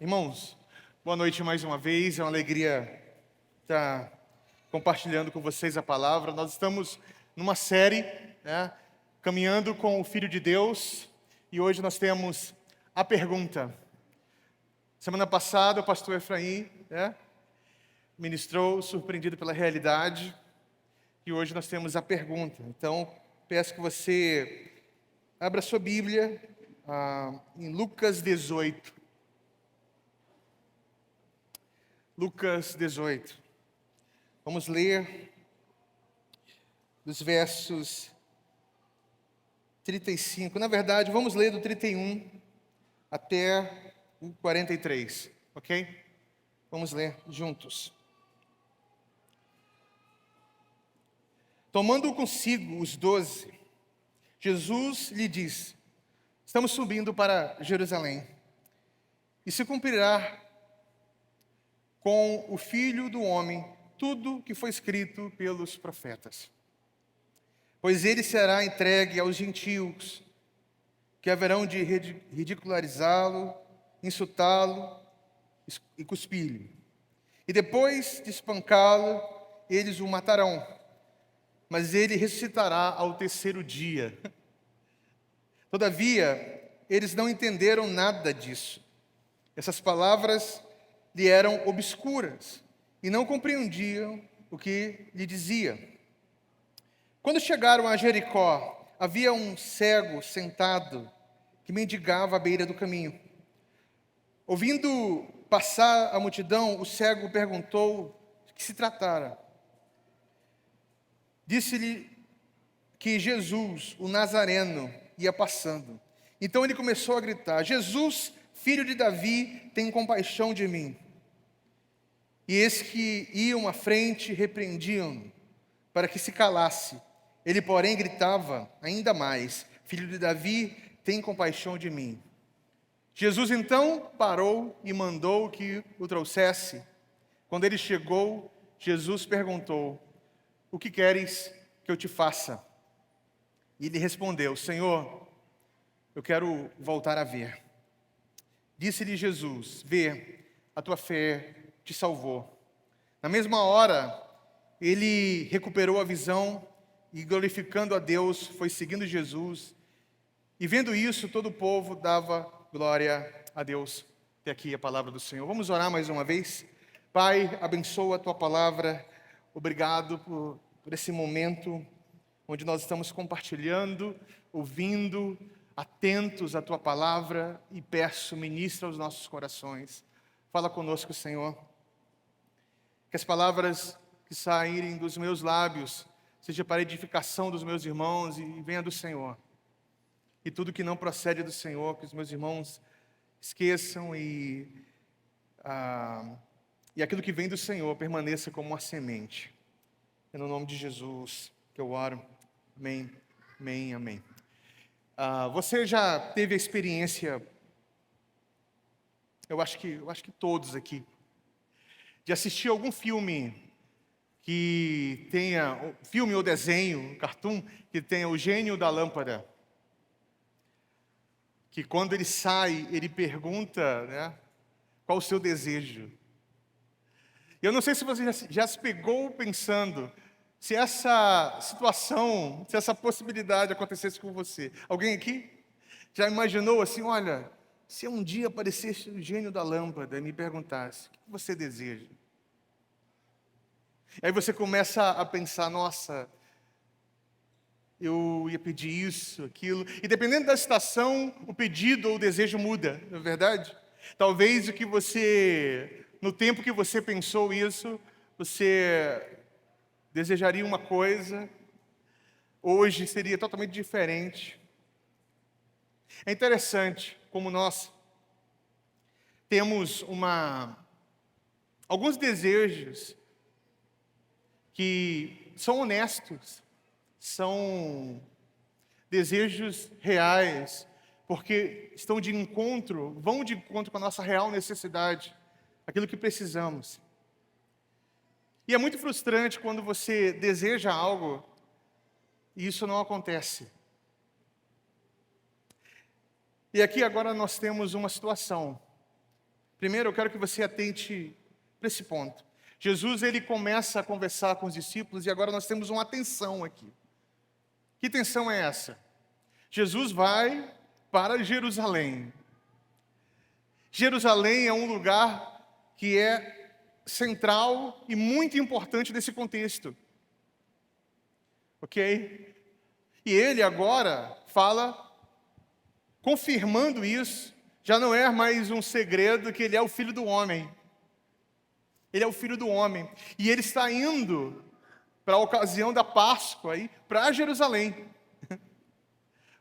Irmãos, boa noite mais uma vez. É uma alegria estar compartilhando com vocês a palavra. Nós estamos numa série, caminhando com o Filho de Deus, e hoje nós temos a pergunta. Semana passada o pastor Efraim ministrou, surpreendido pela realidade, e hoje nós temos a pergunta. Então, peço que você abra sua Bíblia em Lucas 18. Lucas 18. Vamos ler dos versos 35. Na verdade, vamos ler do 31 até o 43, ok? Vamos ler juntos. Tomando consigo os 12, Jesus lhe disse: estamos subindo para Jerusalém, e se cumprirá com o Filho do Homem tudo que foi escrito pelos profetas. Pois ele será entregue aos gentios, que haverão de ridicularizá-lo, insultá-lo e cuspir-lhe. E depois de espancá-lo, eles o matarão. Mas ele ressuscitará ao terceiro dia. Todavia, eles não entenderam nada disso. Essas palavras lhe eram obscuras e não compreendiam o que lhe dizia. Quando chegaram a Jericó, havia um cego sentado que mendigava à beira do caminho. Ouvindo passar a multidão, o cego perguntou de que se tratara. Disse-lhe que Jesus, o Nazareno, ia passando. Então ele começou a gritar: Jesus, filho de Davi, tem compaixão de mim. E esses que iam à frente repreendiam-no, para que se calasse. Ele, porém, gritava ainda mais: Filho de Davi, tem compaixão de mim. Jesus então parou e mandou que o trouxesse. Quando ele chegou, Jesus perguntou: o que queres que eu te faça? E ele respondeu: Senhor, eu quero voltar a ver. Disse-lhe Jesus: vê, a tua fé te salvou. Na mesma hora, ele recuperou a visão e, glorificando a Deus, foi seguindo Jesus. E vendo isso, todo o povo dava glória a Deus. Até aqui a palavra do Senhor. Vamos orar mais uma vez? Pai, abençoa a tua palavra. Obrigado por esse momento onde nós estamos compartilhando, ouvindo, atentos à tua palavra, e peço, ministra aos nossos corações. Fala conosco, Senhor. Que as palavras que saírem dos meus lábios seja para edificação dos meus irmãos e venha do Senhor. E tudo que não procede do Senhor, que os meus irmãos esqueçam e aquilo que vem do Senhor permaneça como uma semente. É no nome de Jesus que eu oro. Amém, amém, amém. Você já teve a experiência, eu acho que todos aqui, de assistir algum filme que tenha, filme ou desenho, cartoon, que tenha o gênio da lâmpada, que quando ele sai, ele pergunta, qual o seu desejo. Eu não sei se você já se pegou pensando, se essa situação, se essa possibilidade acontecesse com você. Alguém aqui já imaginou assim, olha, se um dia aparecesse o gênio da lâmpada e me perguntasse, o que você deseja? Aí você começa a pensar, nossa, eu ia pedir isso, aquilo. E dependendo da situação, o pedido ou o desejo muda, não é verdade? Talvez no tempo que você pensou isso, você desejaria uma coisa, hoje seria totalmente diferente. É interessante como nós temos alguns desejos que são honestos, são desejos reais, porque vão de encontro com a nossa real necessidade, aquilo que precisamos. E é muito frustrante quando você deseja algo e isso não acontece. E aqui agora nós temos uma situação. Primeiro eu quero que você atente para esse ponto. Jesus, ele começa a conversar com os discípulos e agora nós temos uma tensão aqui. Que tensão é essa? Jesus vai para Jerusalém. Jerusalém é um lugar que é central e muito importante nesse contexto. Ok? E ele agora fala, confirmando isso, já não é mais um segredo que ele é o Filho do Homem. Ele é o Filho do Homem. E ele está indo para a ocasião da Páscoa, aí, para Jerusalém.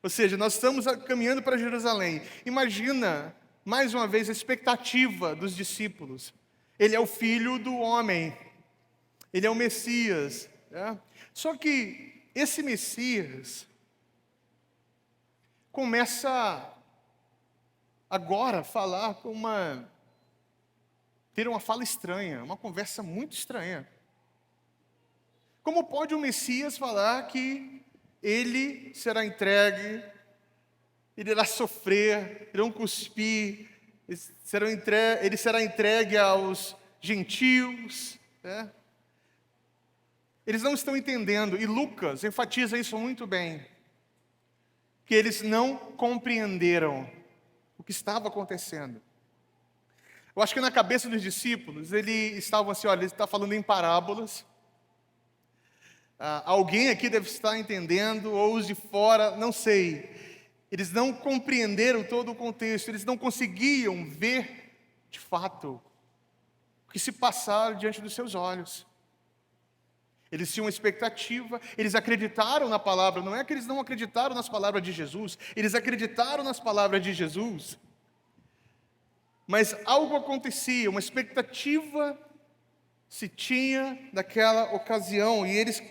Ou seja, nós estamos caminhando para Jerusalém. Imagina, mais uma vez, a expectativa dos discípulos. Ele é o Filho do Homem. Ele é o Messias. Né? Só que esse Messias começa agora a falar ter uma fala estranha, uma conversa muito estranha. Como pode o Messias falar que ele será entregue, ele irá sofrer, irão cuspir, ele será entregue aos gentios, né? Eles não estão entendendo, e Lucas enfatiza isso muito bem, que eles não compreenderam o que estava acontecendo. Eu acho que na cabeça dos discípulos, eles estavam assim, olha, ele está falando em parábolas, alguém aqui deve estar entendendo, ou os de fora, não sei. Eles não compreenderam todo o contexto, eles não conseguiam ver, de fato, o que se passava diante dos seus olhos. Eles tinham uma expectativa, eles acreditaram na palavra, não é que eles não acreditaram nas palavras de Jesus, eles acreditaram nas palavras de Jesus, mas algo acontecia, uma expectativa se tinha naquela ocasião, e eles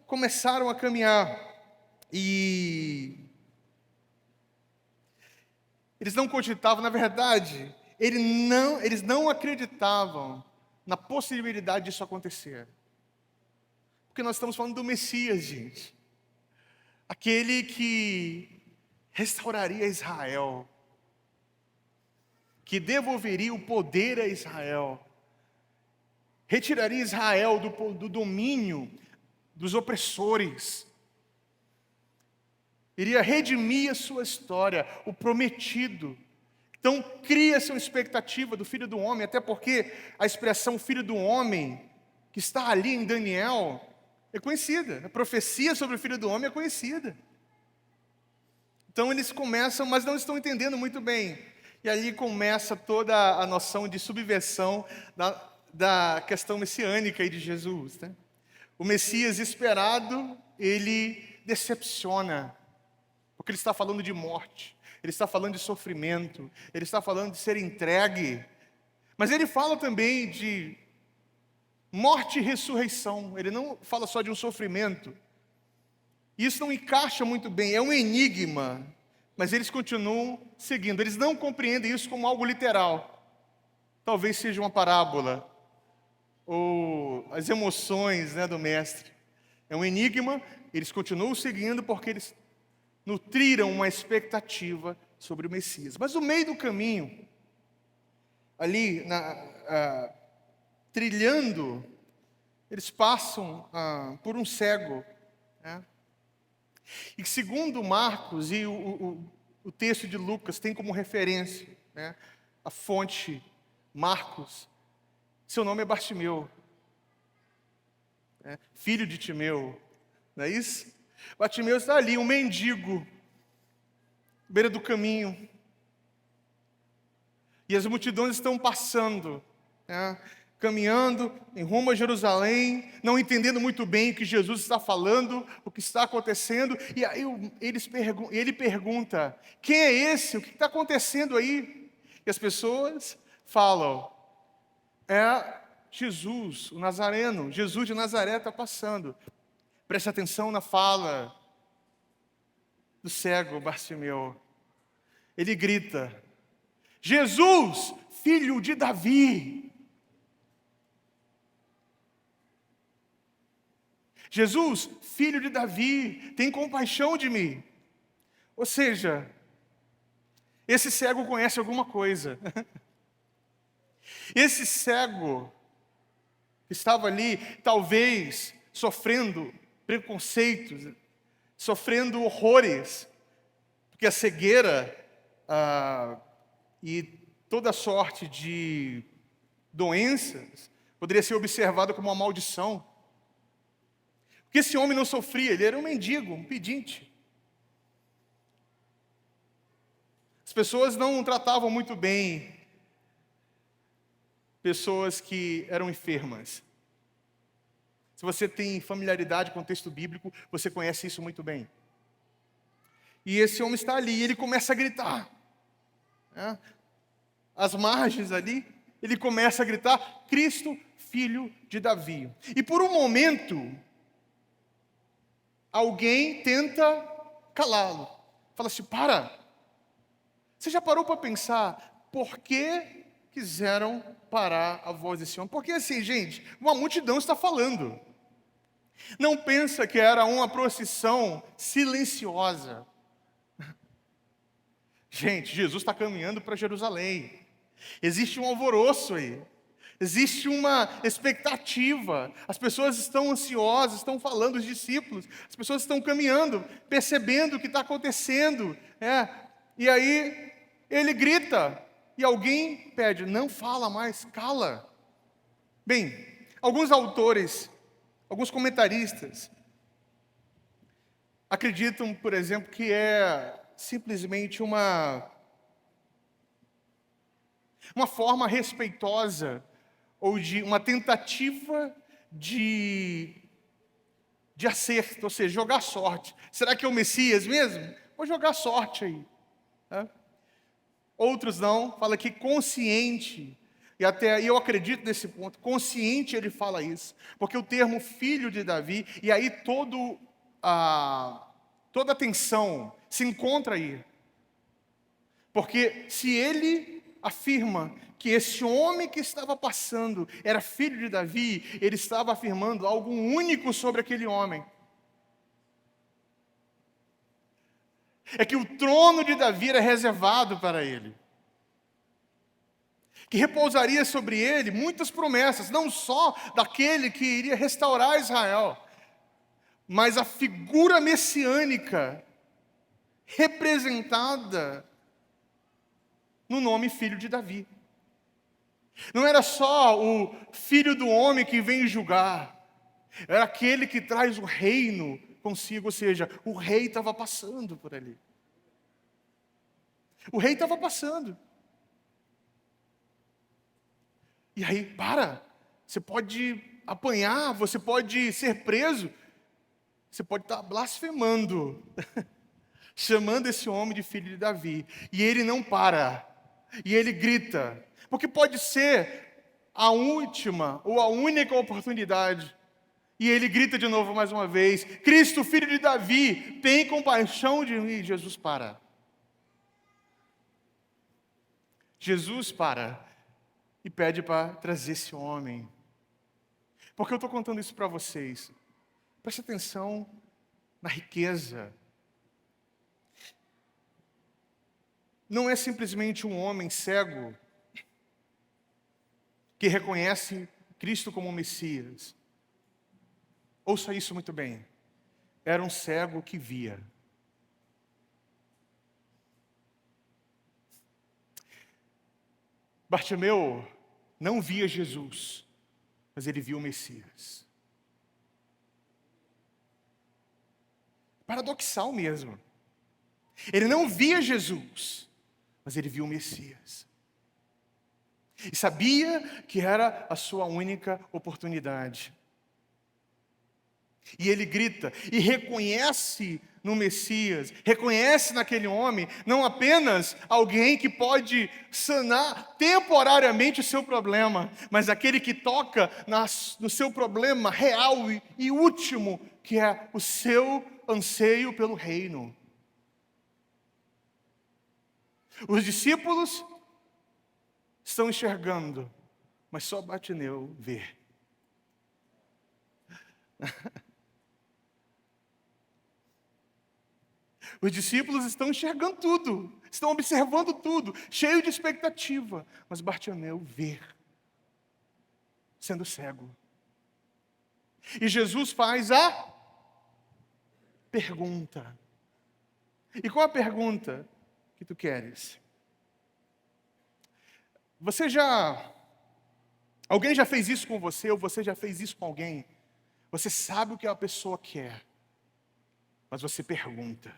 começaram a caminhar, e eles não cogitavam, na verdade, eles não acreditavam na possibilidade disso acontecer. Porque nós estamos falando do Messias, gente. Aquele que restauraria Israel, que devolveria o poder a Israel, retiraria Israel do domínio dos opressores, iria redimir a sua história, o prometido. Então cria-se uma expectativa do Filho do Homem, até porque a expressão Filho do Homem, que está ali em Daniel, é conhecida, a profecia sobre o Filho do Homem é conhecida. Então eles começam, mas não estão entendendo muito bem. E ali começa toda a noção de subversão da questão messiânica aí de Jesus. Né? O Messias esperado, ele decepciona, porque ele está falando de morte, ele está falando de sofrimento, ele está falando de ser entregue. Mas ele fala também de morte e ressurreição, ele não fala só de um sofrimento. Isso não encaixa muito bem, é um enigma, mas eles continuam seguindo, eles não compreendem isso como algo literal. Talvez seja uma parábola, ou as emoções, né, do mestre. É um enigma, eles continuam seguindo porque eles nutriram uma expectativa sobre o Messias. Mas no meio do caminho, ali trilhando, eles passam por um cego, né? E segundo Marcos e o texto de Lucas tem como referência, né, a fonte Marcos, seu nome é Bartimeu, né, filho de Timeu, não é isso? Bartimeu está ali, um mendigo, à beira do caminho, e as multidões estão passando, né, caminhando em rumo a Jerusalém, não entendendo muito bem o que Jesus está falando, o que está acontecendo, e aí ele pergunta, quem é esse? O que está acontecendo aí? E as pessoas falam, é Jesus, o Nazareno, Jesus de Nazaré está passando. Preste atenção na fala do cego Bartimeu. Ele grita, Jesus, filho de Davi. Jesus, filho de Davi, tem compaixão de mim. Ou seja, esse cego conhece alguma coisa. Esse cego que estava ali, talvez sofrendo preconceitos, sofrendo horrores, porque a cegueira e toda sorte de doenças poderia ser observado como uma maldição. Porque esse homem não sofria, ele era um mendigo, um pedinte. As pessoas não tratavam muito bem pessoas que eram enfermas. Se você tem familiaridade com o texto bíblico, você conhece isso muito bem. E esse homem está ali, e ele começa a gritar. Né? Às margens ali, ele começa a gritar: Cristo, filho de Davi. E por um momento, alguém tenta calá-lo. Fala assim: para. Você já parou para pensar por que quiseram parar a voz desse homem? Porque assim, gente, uma multidão está falando. Não pensa que era uma procissão silenciosa. Gente, Jesus está caminhando para Jerusalém. Existe um alvoroço aí. Existe uma expectativa. As pessoas estão ansiosas, estão falando, os discípulos. As pessoas estão caminhando, percebendo o que está acontecendo. E aí, ele grita. E alguém pede: não fala mais, cala. Bem, alguns autores, alguns comentaristas, acreditam, por exemplo, que é simplesmente uma forma respeitosa ou de uma tentativa de acerto, ou seja, jogar sorte. Será que é o Messias mesmo? Vou jogar sorte aí. Outros não, fala que consciente, e até eu acredito nesse ponto, consciente ele fala isso, porque o termo filho de Davi, e aí toda a atenção se encontra aí. Porque se ele afirma que esse homem que estava passando era filho de Davi, ele estava afirmando algo único sobre aquele homem. É que o trono de Davi era reservado para ele. Que repousaria sobre ele muitas promessas, não só daquele que iria restaurar Israel, mas a figura messiânica representada no nome filho de Davi. Não era só o filho do homem que vem julgar, era aquele que traz o reino consigo, ou seja, o rei estava passando por ali. O rei estava passando. E aí, você pode apanhar, você pode ser preso, você pode estar blasfemando, chamando esse homem de filho de Davi. E ele não para, e ele grita, porque pode ser a última ou a única oportunidade. E ele grita de novo mais uma vez: Cristo, filho de Davi, tem compaixão de mim. Jesus para. Jesus para e pede para trazer esse homem. Porque eu estou contando isso para vocês. Preste atenção na riqueza. Não é simplesmente um homem cego que reconhece Cristo como Messias. Ouça isso muito bem. Era um cego que via. Bartimeu não via Jesus, mas ele viu o Messias. Paradoxal mesmo. Ele não via Jesus, mas ele viu o Messias. E sabia que era a sua única oportunidade. E ele grita e reconhece no Messias, reconhece naquele homem não apenas alguém que pode sanar temporariamente o seu problema, mas aquele que toca no seu problema real e último, que é o seu anseio pelo reino. Os discípulos estão enxergando, mas só Bartimeu vê. Os discípulos estão enxergando tudo, estão observando tudo, cheio de expectativa. Mas Bartimeu vê, sendo cego. E Jesus faz a pergunta. E qual a pergunta que tu queres? Alguém já fez isso com você, ou você já fez isso com alguém? Você sabe o que a pessoa quer, mas você pergunta.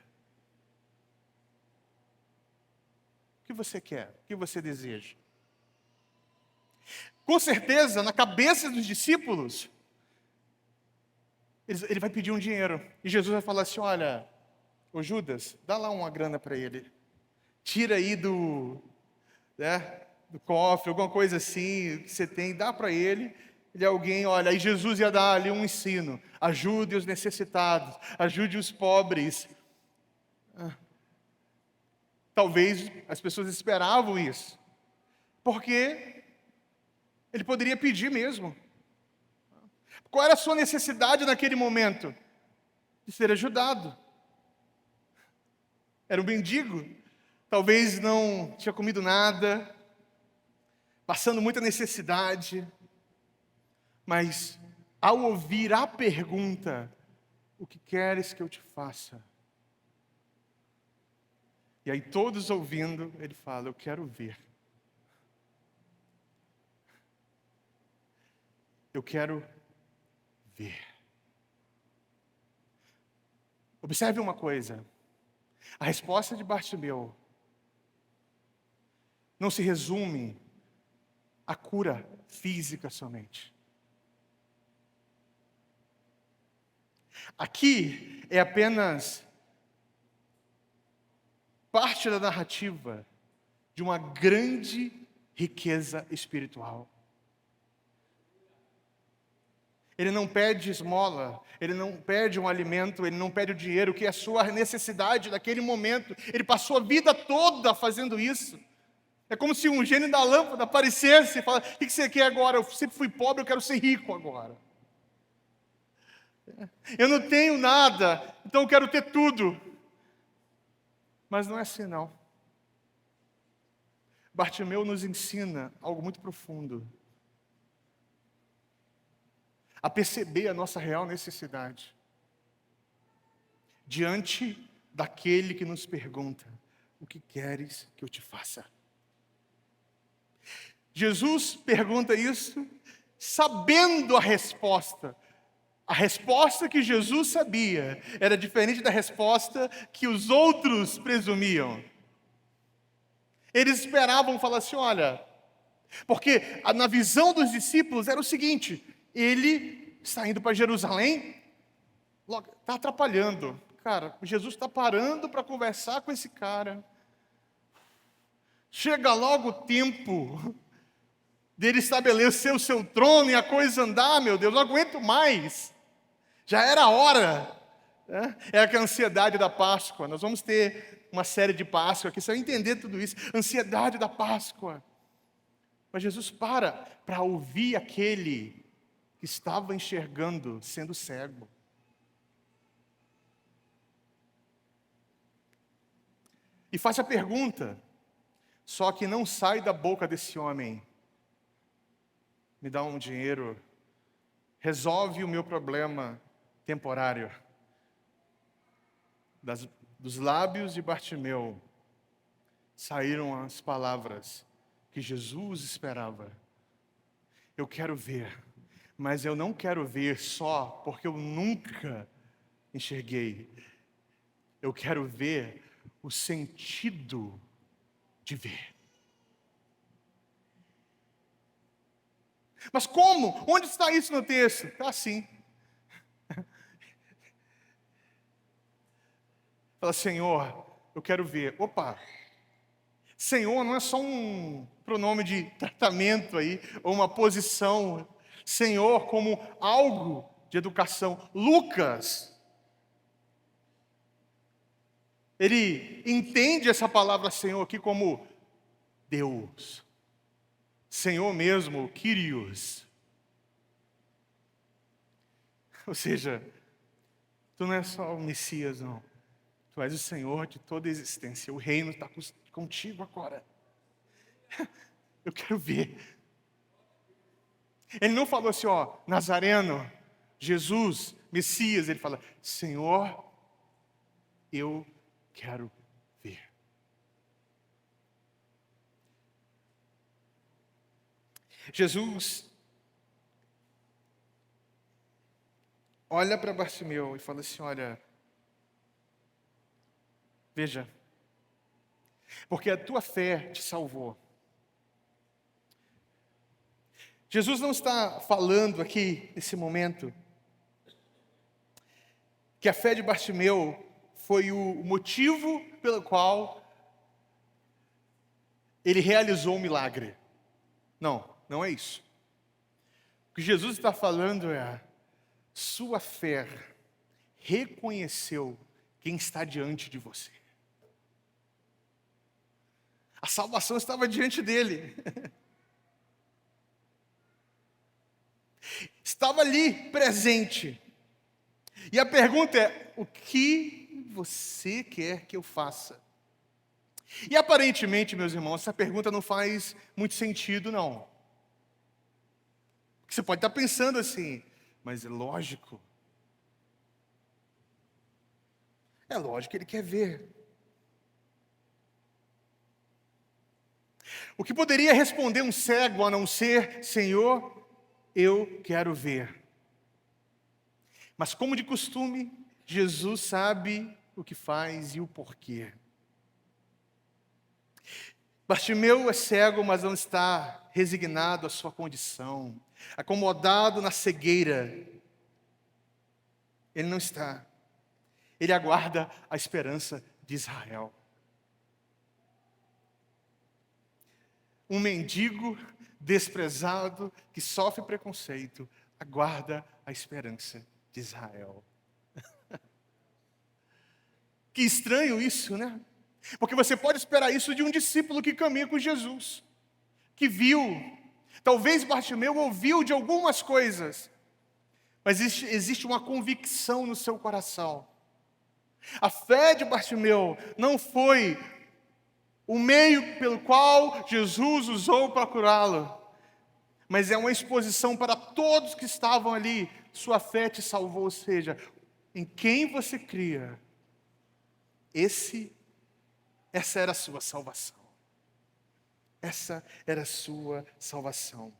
O que você quer? O que você deseja? Com certeza, na cabeça dos discípulos, ele vai pedir um dinheiro. E Jesus vai falar assim, olha, ô Judas, dá lá uma grana para ele. Tira aí do cofre, alguma coisa assim que você tem, dá para ele. Ele é alguém, olha, aí Jesus ia dar ali um ensino. Ajude os necessitados, ajude os pobres. Talvez as pessoas esperavam isso, porque ele poderia pedir mesmo. Qual era a sua necessidade naquele momento? De ser ajudado. Era um mendigo, talvez não tinha comido nada, passando muita necessidade, mas ao ouvir a pergunta, o que queres que eu te faça? E aí todos ouvindo, ele fala, eu quero ver. Eu quero ver. Observe uma coisa. A resposta de Bartimeu não se resume à cura física somente. Aqui é apenas parte da narrativa de uma grande riqueza espiritual. Ele não pede esmola, ele não pede um alimento, ele não pede o dinheiro, que é a sua necessidade naquele momento. Ele passou a vida toda fazendo isso. É como se um gênio da lâmpada aparecesse e falasse, o que você quer agora? Eu sempre fui pobre, eu quero ser rico agora. Eu não tenho nada, então eu quero ter tudo. Mas não é assim não. Bartimeu nos ensina algo muito profundo. A perceber a nossa real necessidade. Diante daquele que nos pergunta, o que queres que eu te faça? Jesus pergunta isso, sabendo a resposta. A resposta que Jesus sabia era diferente da resposta que os outros presumiam. Eles esperavam falar assim, olha, porque na visão dos discípulos era o seguinte, ele está indo para Jerusalém, está atrapalhando. Cara, Jesus está parando para conversar com esse cara. Chega logo o tempo dele estabelecer o seu trono e a coisa andar, meu Deus, não aguento mais. Já era a hora. É a ansiedade da Páscoa. Nós vamos ter uma série de Páscoa aqui, você vai entender tudo isso. Ansiedade da Páscoa. Mas Jesus para ouvir aquele que estava enxergando, sendo cego. E faz a pergunta, só que não sai da boca desse homem. Me dá um dinheiro, resolve o meu problema temporário. Dos lábios de Bartimeu saíram as palavras que Jesus esperava. Eu quero ver, mas eu não quero ver só porque eu nunca enxerguei. Eu quero ver o sentido de ver. Mas como? Onde está isso no texto? Está assim. Fala, Senhor, eu quero ver. Opa! Senhor não é só um pronome de tratamento aí, ou uma posição. Senhor como algo de educação. Lucas, ele entende essa palavra Senhor aqui como Deus. Senhor mesmo, Kyrios. Ou seja, tu não é só o Messias, não. Tu és o Senhor de toda a existência. O reino está contigo agora. Eu quero ver. Ele não falou assim, ó, Nazareno, Jesus, Messias. Ele fala, Senhor, eu quero ver. Jesus olha para Bartimeu e fala assim, olha, veja, porque a tua fé te salvou. Jesus não está falando aqui, nesse momento, que a fé de Bartimeu foi o motivo pelo qual ele realizou o milagre. Não, não é isso. O que Jesus está falando é, sua fé reconheceu quem está diante de você. A salvação estava diante dele. Estava ali, presente. E a pergunta é, o que você quer que eu faça? E aparentemente, meus irmãos, essa pergunta não faz muito sentido, não. Você pode estar pensando assim, mas é lógico. É lógico que ele quer ver. O que poderia responder um cego a não ser, Senhor, eu quero ver. Mas como de costume, Jesus sabe o que faz e o porquê. Bartimeu é cego, mas não está resignado à sua condição, acomodado na cegueira. Ele não está. Ele aguarda a esperança de Israel. Um mendigo desprezado que sofre preconceito aguarda a esperança de Israel. Que estranho isso, né? Porque você pode esperar isso de um discípulo que caminha com Jesus, que viu. Talvez Bartimeu ouviu de algumas coisas, mas existe uma convicção no seu coração. A fé de Bartimeu não foi o meio pelo qual Jesus usou para curá-lo, mas é uma exposição para todos que estavam ali. Sua fé te salvou, ou seja, em quem você cria, essa era a sua salvação. Essa era a sua salvação.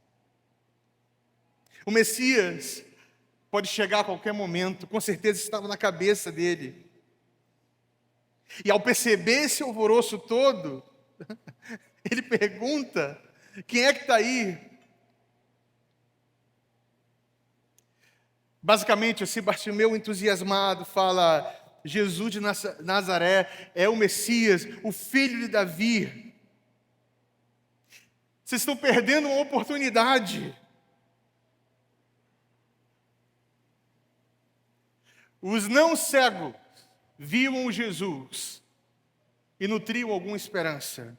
O Messias pode chegar a qualquer momento, com certeza estava na cabeça dele. E ao perceber esse alvoroço todo, ele pergunta, quem é que está aí? Basicamente, esse Bartimeu entusiasmado fala, Jesus de Nazaré é o Messias, o filho de Davi. Vocês estão perdendo uma oportunidade. Os não cegos viam Jesus e nutriam alguma esperança.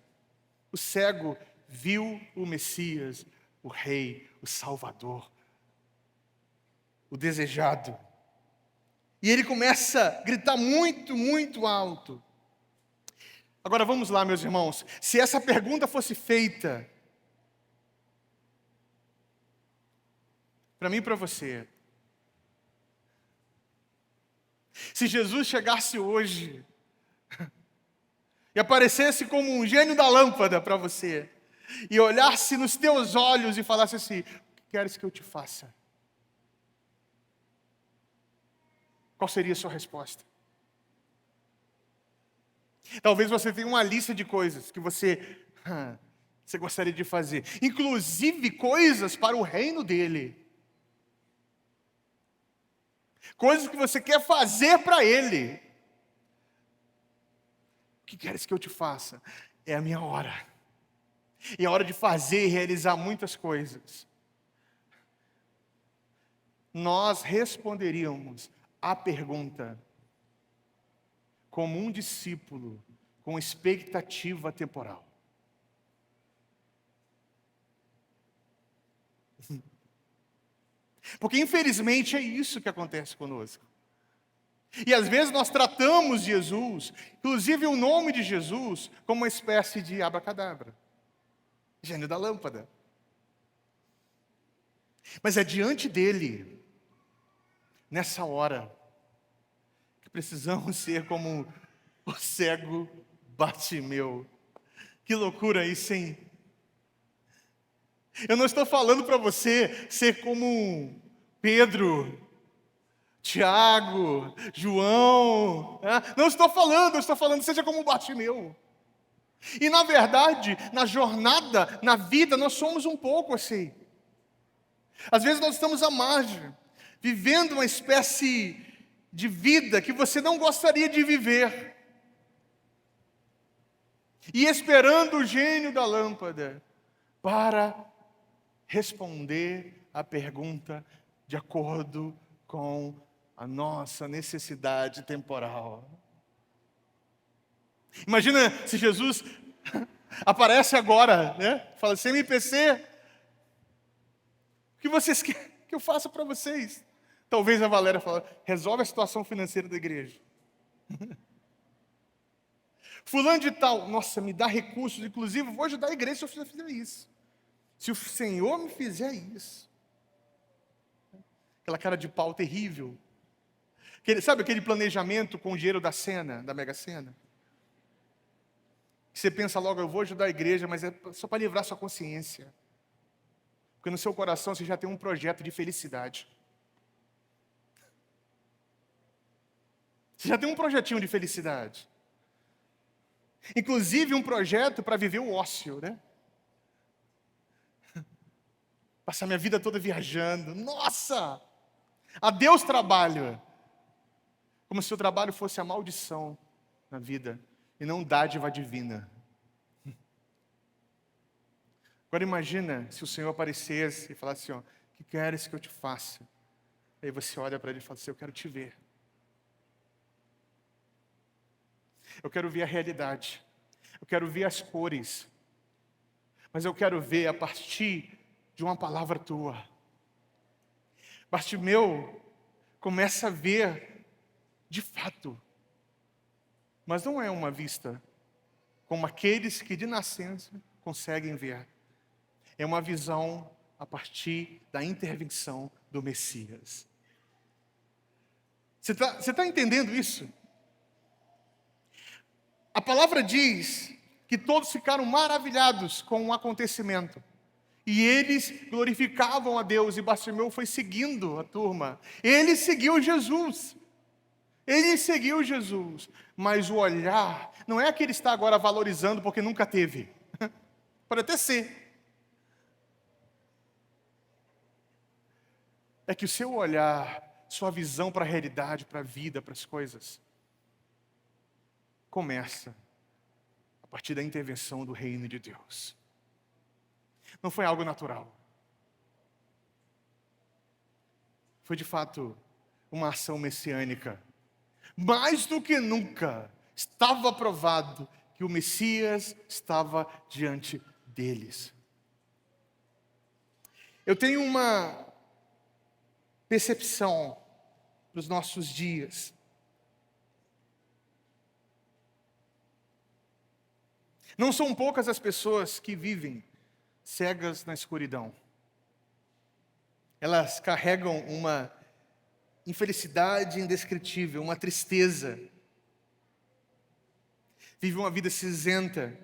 O cego viu o Messias, o Rei, o Salvador, o desejado. E ele começa a gritar muito, muito alto. Agora vamos lá, meus irmãos. Se essa pergunta fosse feita para mim e para você, se Jesus chegasse hoje e aparecesse como um gênio da lâmpada para você, e olhasse nos teus olhos e falasse assim, o que queres que eu te faça? Qual seria a sua resposta? Talvez você tenha uma lista de coisas que você gostaria de fazer, inclusive coisas para o reino dele. Coisas que você quer fazer para ele. O que queres que eu te faça? É a minha hora. É a hora de fazer e realizar muitas coisas. Nós responderíamos à pergunta como um discípulo com expectativa temporal. Porque infelizmente é isso que acontece conosco. E às vezes nós tratamos Jesus, inclusive o nome de Jesus, como uma espécie de abracadabra, gênio da lâmpada. Mas é diante dele, nessa hora, que precisamos ser como o cego Bartimeu. Que loucura isso, hein? Eu não estou falando para você ser como Pedro, Tiago, João. Não estou falando, eu estou falando seja como Bartimeu. E na verdade, na jornada, na vida, nós somos um pouco assim. Às vezes nós estamos à margem, vivendo uma espécie de vida que você não gostaria de viver. E esperando o gênio da lâmpada para responder a pergunta de acordo com a nossa necessidade temporal. Imagina se Jesus aparece agora, né? Fala assim, MPC, o que vocês querem que eu faça para vocês? Talvez a Valéria fale, resolve a situação financeira da igreja. Fulano de tal, nossa, me dá recursos, inclusive vou ajudar a igreja se eu fizer isso. Se o Senhor me fizer isso. Aquela cara de pau terrível. Sabe aquele planejamento com o dinheiro da Sena, da Mega Sena? Você pensa logo, eu vou ajudar a igreja, mas é só para livrar sua consciência. Porque no seu coração você já tem um projeto de felicidade. Você já tem um projetinho de felicidade. Inclusive um projeto para viver o ócio, né? Passar minha vida toda viajando. Nossa! Adeus trabalho. Como se o trabalho fosse a maldição na vida e não dádiva divina. Agora imagina se o Senhor aparecesse e falasse assim, ó, o que queres que eu te faça? Aí você olha para ele e fala assim, eu quero te ver. Eu quero ver a realidade. Eu quero ver as cores. Mas eu quero ver a partir de uma palavra tua. Bartimeu começa a ver de fato. Mas não é uma vista como aqueles que de nascença conseguem ver. É uma visão a partir da intervenção do Messias. Você está entendendo isso? A palavra diz que todos ficaram maravilhados com o acontecimento. E eles glorificavam a Deus, e Bartimeu foi seguindo a turma. Ele seguiu Jesus. Ele seguiu Jesus. Mas o olhar, não é que ele está agora valorizando porque nunca teve. Pode até ser. É que o seu olhar, sua visão para a realidade, para a vida, para as coisas, começa a partir da intervenção do reino de Deus. Não foi algo natural. Foi de fato uma ação messiânica. Mais do que nunca, estava provado que o Messias estava diante deles. Eu tenho uma percepção nos nossos dias. Não são poucas as pessoas que vivem cegas na escuridão. Elas carregam uma infelicidade indescritível, uma tristeza. Vivem uma vida cinzenta.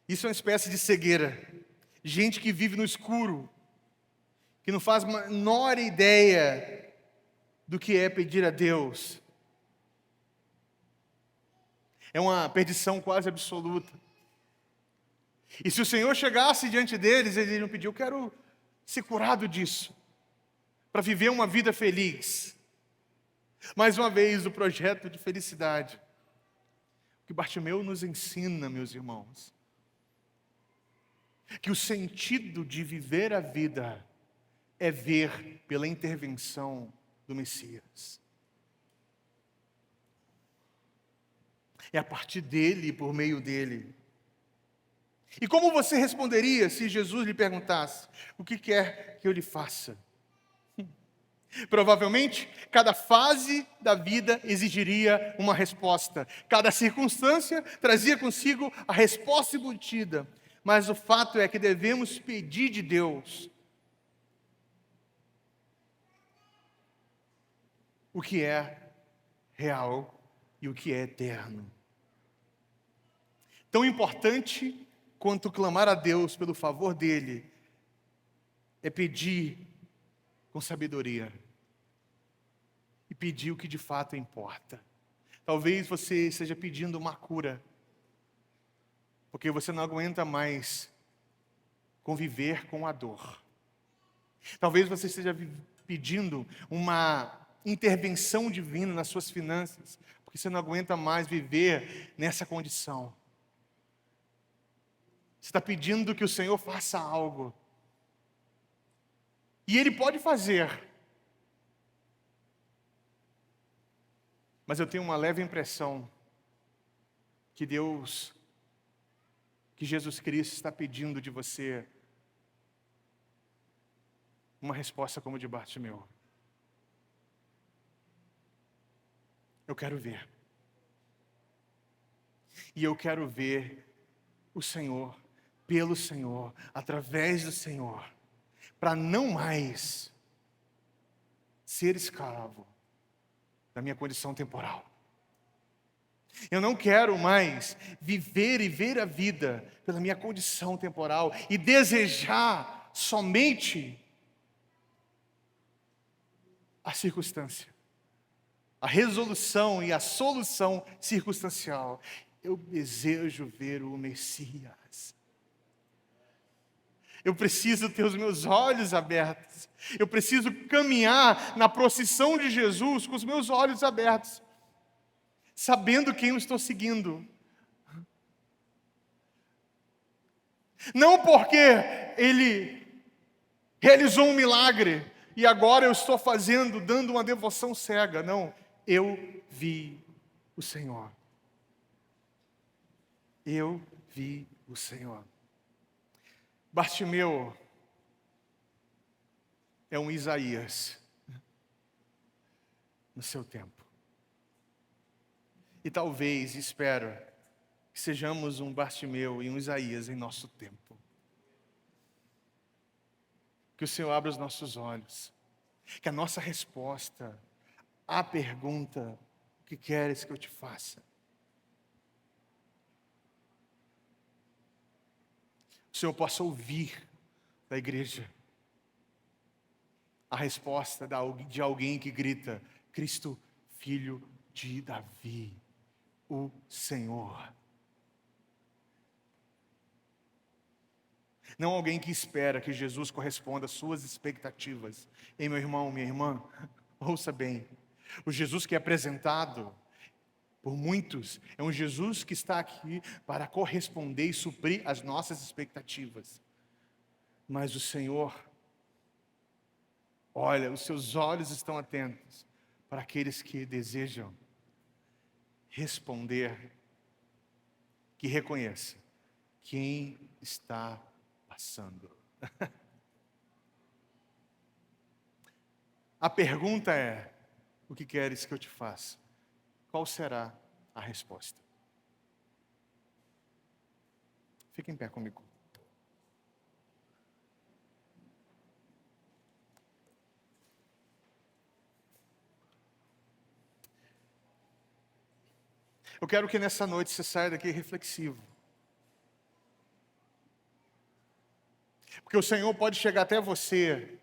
Isso é uma espécie de cegueira. Gente que vive no escuro, que não faz a menor ideia do que é pedir a Deus. É uma perdição quase absoluta. E se o Senhor chegasse diante deles, eles iriam pedir, eu quero ser curado disso, para viver uma vida feliz. Mais uma vez, o projeto de felicidade. O que Bartimeu nos ensina, meus irmãos, que o sentido de viver a vida é ver pela intervenção do Messias. É a partir dele e por meio dele. E como você responderia se Jesus lhe perguntasse, o que quer que eu lhe faça? Provavelmente, cada fase da vida exigiria uma resposta. Cada circunstância trazia consigo a resposta embutida. Mas o fato é que devemos pedir de Deus o que é real e o que é eterno. Tão importante quanto clamar a Deus pelo favor dele é pedir com sabedoria e pedir o que de fato importa. Talvez você esteja pedindo uma cura, porque você não aguenta mais conviver com a dor. Talvez você esteja pedindo uma intervenção divina nas suas finanças, porque você não aguenta mais viver nessa condição. Você está pedindo que o Senhor faça algo. E Ele pode fazer. Mas eu tenho uma leve impressão que Jesus Cristo está pedindo de você uma resposta como de Bartimeu. Eu quero ver. E eu quero ver o Senhor, pelo Senhor, através do Senhor, para não mais ser escravo da minha condição temporal. Eu não quero mais viver e ver a vida pela minha condição temporal e desejar somente a circunstância, a resolução e a solução circunstancial. Eu desejo ver o Messias. Eu preciso ter os meus olhos abertos. Eu preciso caminhar na procissão de Jesus com os meus olhos abertos, sabendo quem eu estou seguindo. Não porque Ele realizou um milagre e agora eu estou dando uma devoção cega. Não, eu vi o Senhor. Eu vi o Senhor. Bartimeu é um Isaías no seu tempo. E talvez, espero, que sejamos um Bartimeu e um Isaías em nosso tempo. Que o Senhor abra os nossos olhos. Que a nossa resposta à pergunta, o que queres que eu te faça? O Senhor possa ouvir da igreja a resposta de alguém que grita: Cristo, filho de Davi, o Senhor. Não alguém que espera que Jesus corresponda às suas expectativas. Ei, meu irmão, minha irmã, ouça bem. O Jesus que é apresentado por muitos é um Jesus que está aqui para corresponder e suprir as nossas expectativas. Mas o Senhor, olha, os seus olhos estão atentos para aqueles que desejam responder, que reconheça quem está passando. A pergunta é: o que queres que eu te faça? Qual será a resposta? Fique em pé comigo. Eu quero que nessa noite você saia daqui reflexivo. Porque o Senhor pode chegar até você,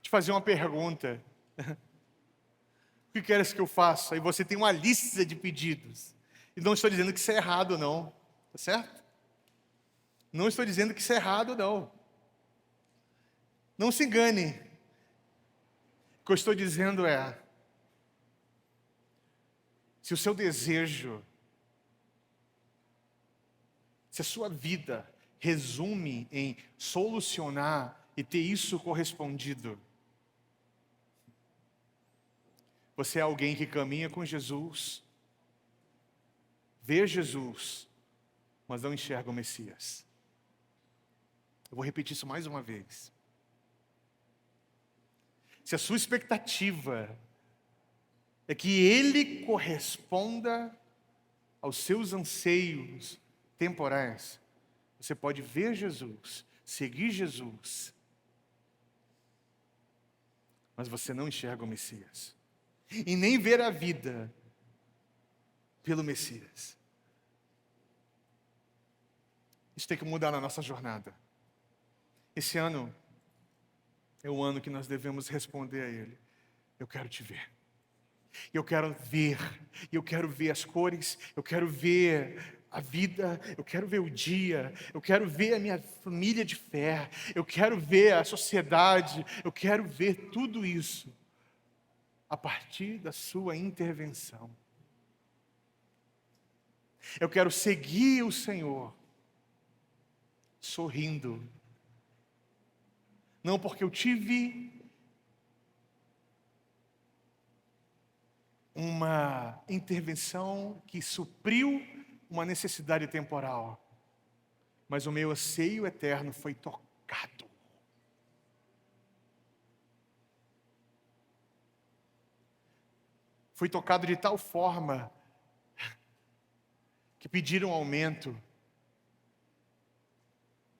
te fazer uma pergunta. O que queres que eu faça? E você tem uma lista de pedidos. E não estou dizendo que isso é errado, não. Tá certo? Não estou dizendo que isso é errado, não. Não se engane. O que eu estou dizendo é: se o seu desejo, se a sua vida resume em solucionar e ter isso correspondido, você é alguém que caminha com Jesus, vê Jesus, mas não enxerga o Messias. Eu vou repetir isso mais uma vez. se a sua expectativa é que Ele corresponda aos seus anseios temporais, você pode ver Jesus, seguir Jesus, mas você não enxerga o Messias. E nem ver a vida pelo Messias. Isso tem que mudar na nossa jornada. Esse ano é o ano que nós devemos responder a Ele. Eu quero te ver. Eu quero ver. Eu quero ver as cores. Eu quero ver a vida. Eu quero ver o dia. Eu quero ver a minha família de fé. Eu quero ver a sociedade. Eu quero ver tudo isso a partir da sua intervenção. Eu quero seguir o Senhor sorrindo. Não porque eu tive uma intervenção que supriu uma necessidade temporal, mas o meu anseio eterno foi tocado. Foi tocado de tal forma que pediram aumento,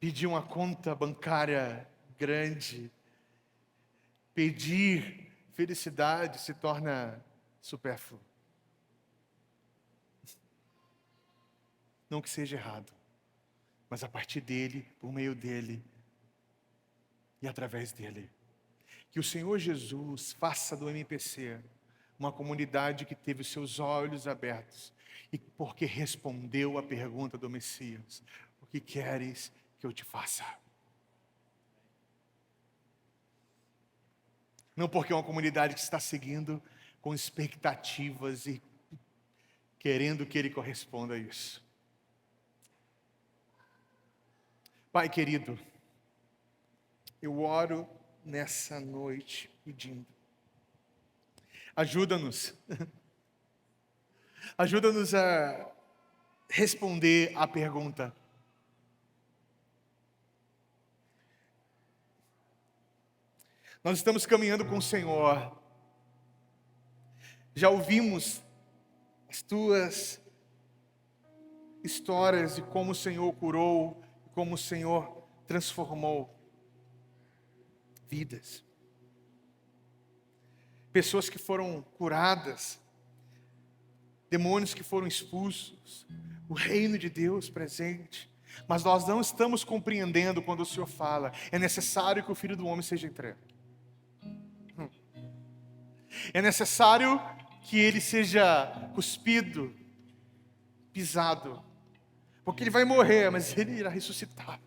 pediam uma conta bancária grande. Pedir felicidade se torna supérfluo. Não que seja errado, mas a partir dele, por meio dele e através dele. Que o Senhor Jesus faça do MPC uma comunidade que teve os seus olhos abertos e porque respondeu a pergunta do Messias: o que queres que eu te faça? Não porque é uma comunidade que está seguindo com expectativas e querendo que Ele corresponda a isso. Pai querido, eu oro nessa noite pedindo. Ajuda-nos. Ajuda-nos a responder à pergunta: nós estamos caminhando com o Senhor. Já ouvimos as tuas histórias de como o Senhor curou, como o Senhor transformou vidas. Pessoas que foram curadas, demônios que foram expulsos, o reino de Deus presente. Mas nós não estamos compreendendo quando o Senhor fala: é necessário que o Filho do Homem seja entregue. É necessário que ele seja cuspido, pisado, porque ele vai morrer, mas ele irá ressuscitar.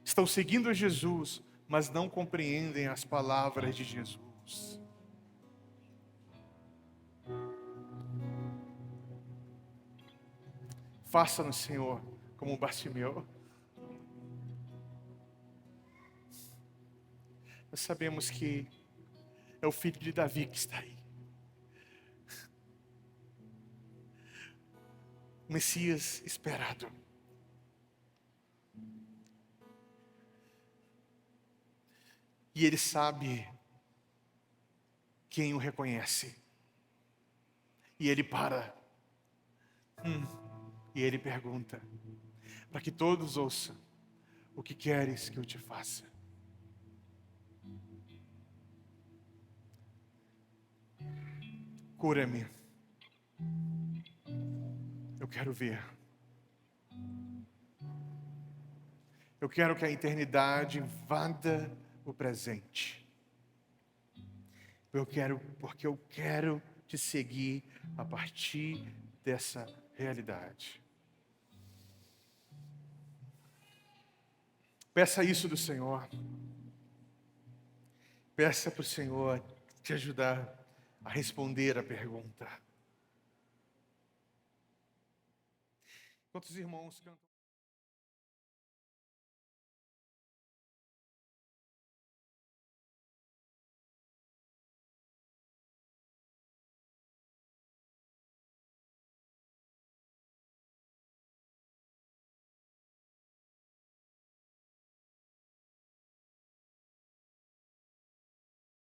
Estão seguindo a Jesus, mas não compreendem as palavras de Jesus. Faça-nos, Senhor, como Bartimeu. Nós sabemos que é o filho de Davi que está aí. O Messias esperado. E ele sabe quem o reconhece. E ele para. E ele pergunta, para que todos ouçam: o que queres que eu te faça? Cura-me. Eu quero ver. Eu quero que a eternidade invada o presente. Porque eu quero te seguir a partir dessa realidade. Peça isso do Senhor. Peça para o Senhor te ajudar a responder a pergunta. Quantos irmãos cantam?